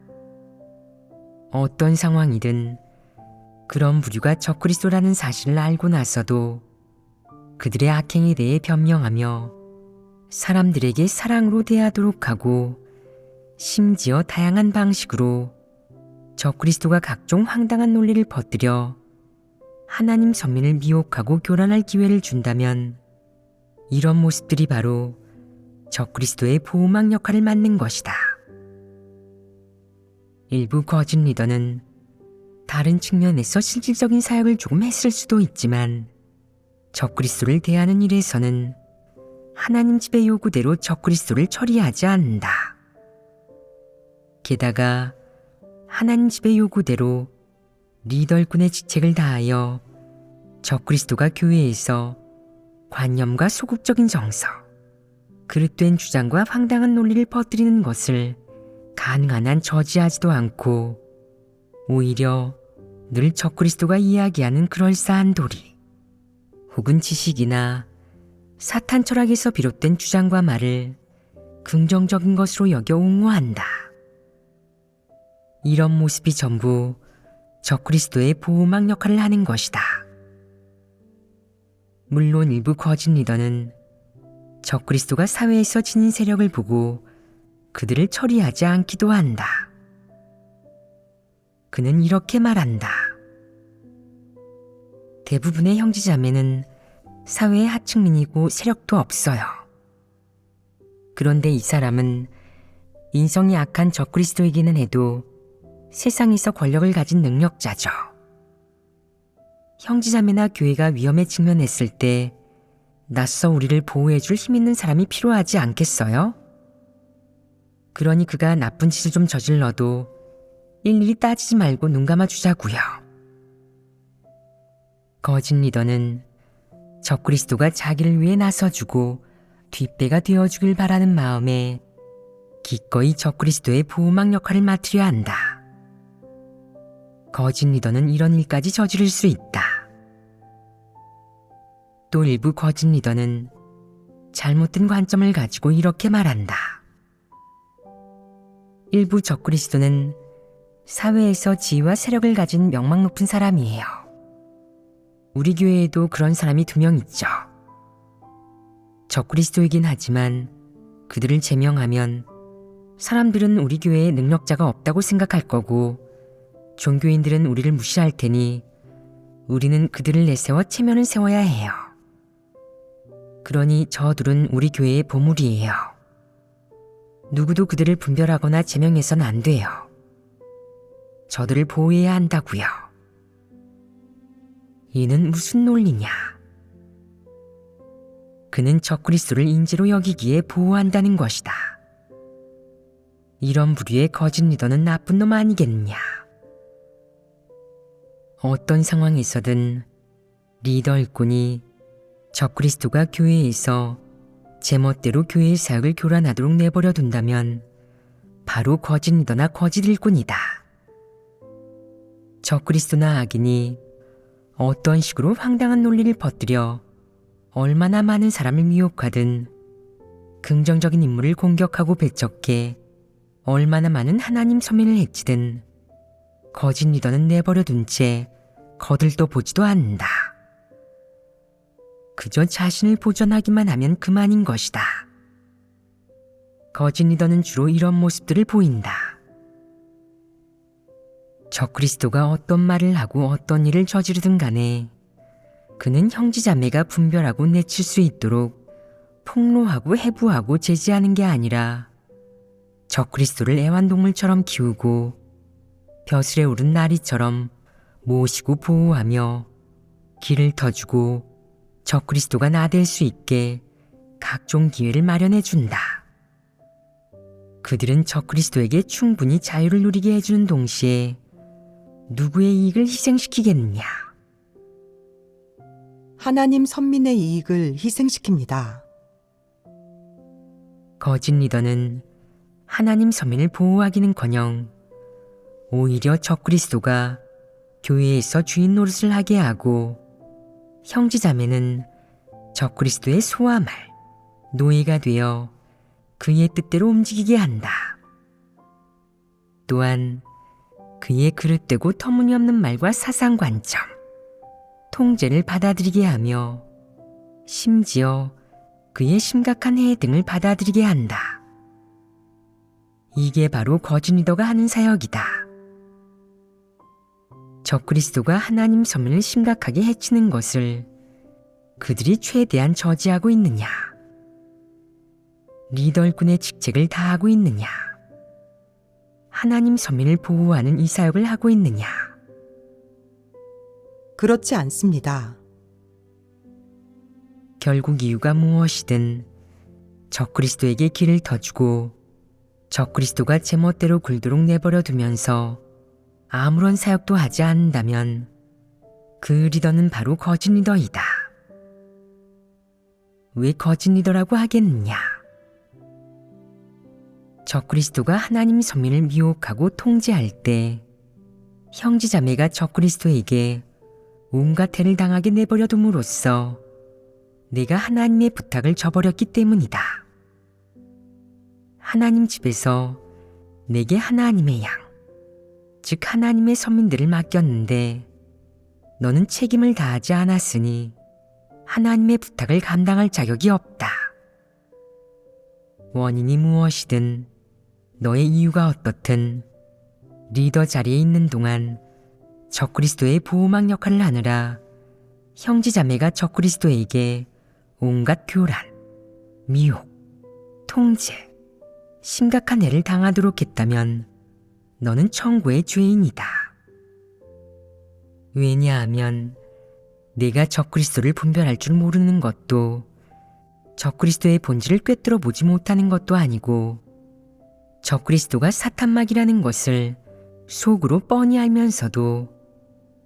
어떤 상황이든 그런 부류가 적그리스도라는 사실을 알고 나서도 그들의 악행에 대해 변명하며 사람들에게 사랑으로 대하도록 하고 심지어 다양한 방식으로 적그리스도가 각종 황당한 논리를 퍼뜨려 하나님 선민을 미혹하고 교란할 기회를 준다면 이런 모습들이 바로 적그리스도의 보호막 역할을 맡는 것이다. 일부 거짓 리더는 다른 측면에서 실질적인 사역을 조금 했을 수도 있지만 적그리스도를 대하는 일에서는 하나님 집의 요구대로 적그리스도를 처리하지 않는다. 게다가 하나님 집의 요구대로 리더군의 직책을 다하여 적그리스도가 교회에서 관념과 소극적인 정서, 그릇된 주장과 황당한 논리를 퍼뜨리는 것을 가능한 한 저지하지도 않고 오히려 늘 적그리스도가 이야기하는 그럴싸한 도리 혹은 지식이나 사탄 철학에서 비롯된 주장과 말을 긍정적인 것으로 여겨 옹호한다. 이런 모습이 전부 적그리스도의 보호막 역할을 하는 것이다. 물론 일부 거짓 리더는 적그리스도가 사회에서 지닌 세력을 보고 그들을 처리하지 않기도 한다. 그는 이렇게 말한다. 대부분의 형제자매는 사회의 하층민이고 세력도 없어요. 그런데 이 사람은 인성이 악한 적그리스도이기는 해도 세상에서 권력을 가진 능력자죠. 형제자매나 교회가 위험에 직면했을 때 낯서 우리를 보호해줄 힘 있는 사람이 필요하지 않겠어요? 그러니 그가 나쁜 짓을 좀 저질러도 일일이 따지지 말고 눈 감아주자고요. 거짓 리더는 적그리스도가 자기를 위해 나서주고 뒷배가 되어주길 바라는 마음에 기꺼이 적그리스도의 보호막 역할을 맡으려 한다. 거짓 리더는 이런 일까지 저지를 수 있다. 또 일부 거짓 리더는 잘못된 관점을 가지고 이렇게 말한다. 일부 적그리스도는 사회에서 지위와 세력을 가진 명망 높은 사람이에요. 우리 교회에도 그런 사람이 2명 있죠. 적그리스도이긴 하지만 그들을 제명하면 사람들은 우리 교회에 능력자가 없다고 생각할 거고 종교인들은 우리를 무시할 테니 우리는 그들을 내세워 체면을 세워야 해요. 그러니 저들은 우리 교회의 보물이에요. 누구도 그들을 분별하거나 제명해서는 안 돼요. 저들을 보호해야 한다고요. 이는 무슨 논리냐? 그는 적그리스도를 인재로 여기기에 보호한다는 것이다. 이런 부류의 거짓 리더는 나쁜 놈 아니겠느냐? 어떤 상황에서든 리더 일꾼이 적그리스도가 교회에서 제멋대로 교회의 사역을 교란하도록 내버려 둔다면 바로 거짓 리더나 거짓 일꾼이다. 적그리스도나 악인이 어떤 식으로 황당한 논리를 퍼뜨려 얼마나 많은 사람을 미혹하든 긍정적인 인물을 공격하고 배척해 얼마나 많은 하나님 서민을 해치든 거짓 리더는 내버려 둔 채 거들떠 보지도 않는다. 그저 자신을 보존하기만 하면 그만인 것이다. 거짓 리더는 주로 이런 모습들을 보인다. 적그리스도가 어떤 말을 하고 어떤 일을 저지르든 간에 그는 형제자매가 분별하고 내칠 수 있도록 폭로하고 해부하고 제지하는 게 아니라 적그리스도를 애완동물처럼 키우고 벼슬에 오른 나리처럼 모시고 보호하며 길을 터주고 적그리스도가 나댈 수 있게 각종 기회를 마련해 준다. 그들은 적그리스도에게 충분히 자유를 누리게 해주는 동시에 누구의 이익을 희생시키겠느냐? 하나님 선민의 이익을 희생시킵니다. 거짓 리더는 하나님 서민을 보호하기는커녕 오히려 적그리스도가 교회에서 주인 노릇을 하게 하고 형제자매는 적그리스도의 소와 말, 노예가 되어 그의 뜻대로 움직이게 한다. 또한 그의 그릇되고 터무니없는 말과 사상관점, 통제를 받아들이게 하며 심지어 그의 심각한 해해 등을 받아들이게 한다. 이게 바로 거짓 리더가 하는 사역이다. 적그리스도가 하나님 서민을 심각하게 해치는 것을 그들이 최대한 저지하고 있느냐? 리더 일꾼의 직책을 다하고 있느냐? 하나님 서민을 보호하는 이 사역을 하고 있느냐? 그렇지 않습니다. 결국 이유가 무엇이든 적그리스도에게 길을 터주고 적그리스도가 제멋대로 굴도록 내버려 두면서 아무런 사역도 하지 않는다면 그 리더는 바로 거짓 리더이다. 왜 거짓 리더라고 하겠느냐? 적그리스도가 하나님 선민을 미혹하고 통제할 때 형제자매가 적그리스도에게 온갖 해를 당하게 내버려 둠으로써 내가 하나님의 부탁을 저버렸기 때문이다. 하나님 집에서 내게 하나님의 양, 즉 하나님의 선민들을 맡겼는데 너는 책임을 다하지 않았으니 하나님의 부탁을 감당할 자격이 없다. 원인이 무엇이든 너의 이유가 어떻든 리더 자리에 있는 동안 적그리스도의 보호막 역할을 하느라 형제자매가 적그리스도에게 온갖 교란, 미혹, 통제, 심각한 해를 당하도록 했다면 너는 천국의 죄인이다. 왜냐하면 내가 적그리스도를 분별할 줄 모르는 것도 적그리스도의 본질을 꿰뚫어 보지 못하는 것도 아니고 적그리스도가 사탄막이라는 것을 속으로 뻔히 알면서도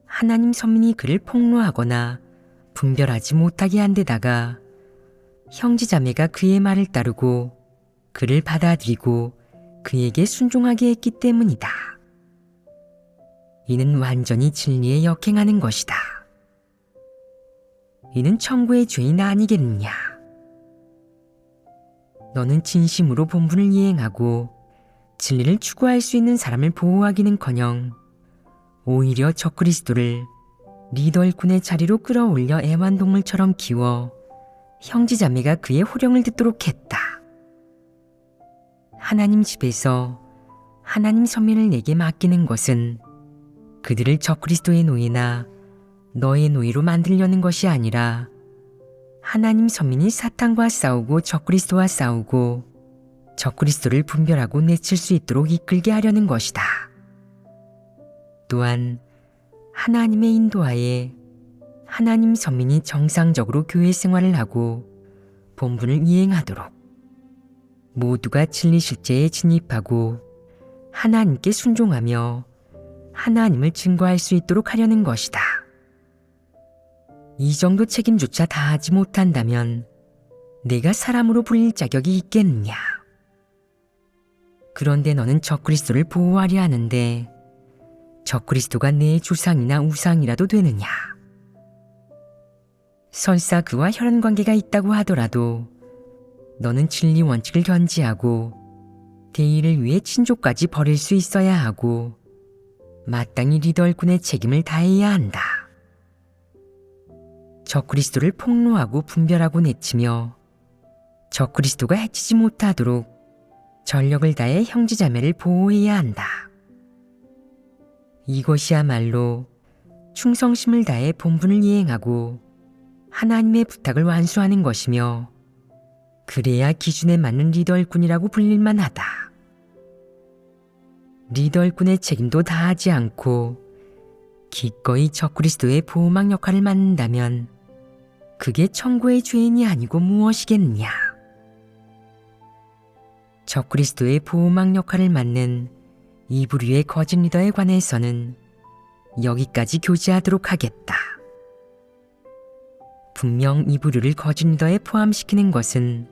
하나님 선민이 그를 폭로하거나 분별하지 못하게 한 데다가 형제자매가 그의 말을 따르고 그를 받아들이고 그에게 순종하게 했기 때문이다. 이는 완전히 진리에 역행하는 것이다. 이는 천국의 죄인 아니겠느냐? 너는 진심으로 본분을 이행하고 진리를 추구할 수 있는 사람을 보호하기는커녕 오히려 적그리스도를 리더 일꾼의 자리로 끌어올려 애완동물처럼 키워 형제자매가 그의 호령을 듣도록 했다. 하나님 집에서 하나님 선민을 내게 맡기는 것은 그들을 적그리스도의 노예나 너의 노예로 만들려는 것이 아니라 하나님 선민이 사탄과 싸우고 적그리스도와 싸우고 적그리스도를 분별하고 내칠 수 있도록 이끌게 하려는 것이다. 또한 하나님의 인도하에 하나님 선민이 정상적으로 교회 생활을 하고 본분을 이행하도록 모두가 진리 실제에 진입하고 하나님께 순종하며 하나님을 증거할 수 있도록 하려는 것이다. 이 정도 책임조차 다하지 못한다면 내가 사람으로 불릴 자격이 있겠느냐? 그런데 너는 적그리스도를 보호하려 하는데 적그리스도가 내 조상이나 우상이라도 되느냐? 설사 그와 혈연관계가 있다고 하더라도 너는 진리 원칙을 견지하고 대의를 위해 친족까지 버릴 수 있어야 하고 마땅히 리더 일꾼의 책임을 다해야 한다. 적그리스도를 폭로하고 분별하고 내치며 적그리스도가 해치지 못하도록 전력을 다해 형제자매를 보호해야 한다. 이것이야말로 충성심을 다해 본분을 이행하고 하나님의 부탁을 완수하는 것이며 그래야 기준에 맞는 리더 일꾼이라고 불릴만 하다. 리더 일꾼의 책임도 다하지 않고 기꺼이 적그리스도의 보호막 역할을 맡는다면 그게 천국의 죄인이 아니고 무엇이겠느냐? 적그리스도의 보호막 역할을 맡는 이 부류의 거짓 리더에 관해서는 여기까지 교제하도록 하겠다. 분명 이 부류를 거짓 리더에 포함시키는 것은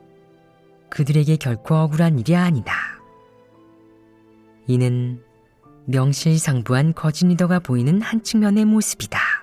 그들에게 결코 억울한 일이 아니다. 이는 명실상부한 거짓 리더가 보이는 한 측면의 모습이다.